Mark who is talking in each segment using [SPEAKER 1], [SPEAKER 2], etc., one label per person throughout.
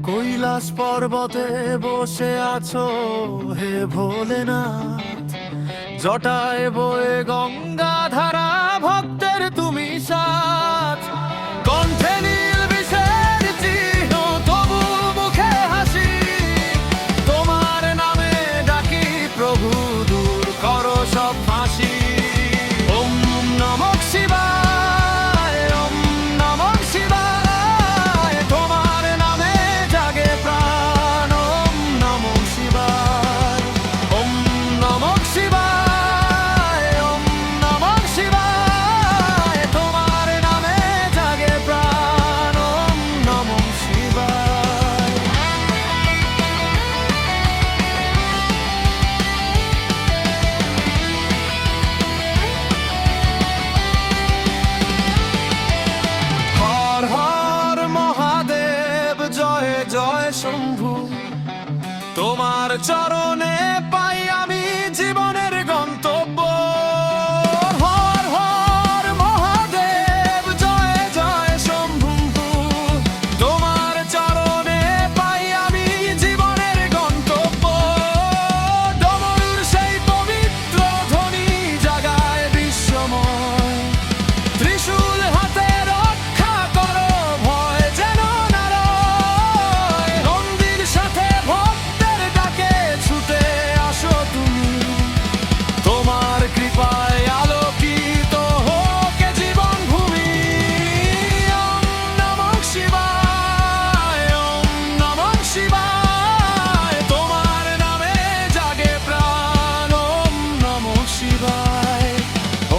[SPEAKER 1] কৈলাস পর্বতে বসে আছো হে ভোলেনাথ, জটায় বয়ে গঙ্গা ধারা, ভক্তের তুমি সাথ। কণ্ঠে নীল বিষের চিহ্ন, তবু মুখে হাসি, তোমার নামে ডাকি প্রভু, দূর করো সব ফাঁসি। ওম নমঃ শিবায়, ওম নমঃ শিবায়, তোমার নামে জাগে প্রাণ। ওম নমঃ শিবায়, ওম নমঃ শিবায়, ওম নমঃ শিবায়, তোমার নামে জাগে প্রাণ। ওম নমঃ শিবায়। হর হর মহাদেব, জয় জয় শম্ভু, তোমার চরণে পাই আমি জীবনের গন্তব্য। হর হর মহাদেব, জয় জয় শম্ভু, তোমার চরণে পাই আমি জীবনের গন্তব্য। ডমরুর সেই পবিত্র ধ্বনি জাগায় বিশ্বময়, ত্রিশূল হাতে রক্ষা করো ভয় যেন না রয়। নন্দীর সাথে ভক্তের ডাকে ছুটে আসো তুমি, তোমার কৃপায় আলোকিত হোক এ জীবন ভূমি। ওম নমঃ শিবায়, ওম নমঃ শিবায়, তোমার নামে জাগে প্রাণ। ওম নমঃ শিবায়,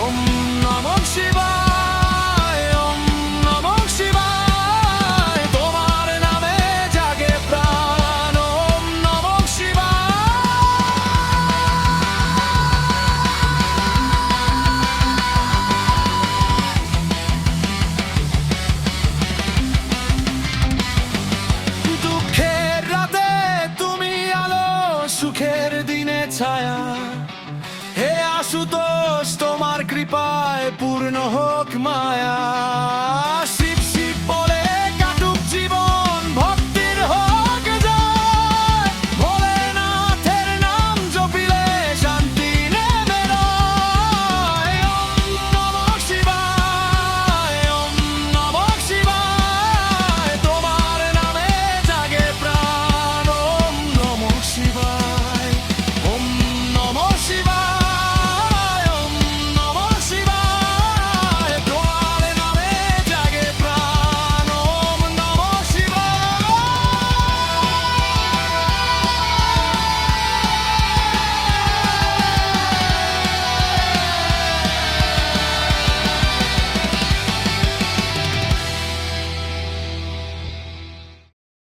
[SPEAKER 1] ওম নমঃ শিবায়, ওম নমঃ শিবায়, তোমার নামে জাগে প্রাণ। ওম নমঃ শিবায়। দুঃখের রাতে তুমি আলো, সুখের দিনে ছায়া, হে আশুতোষ তোমার কৃপায় পূর্ণ হোক মায়া।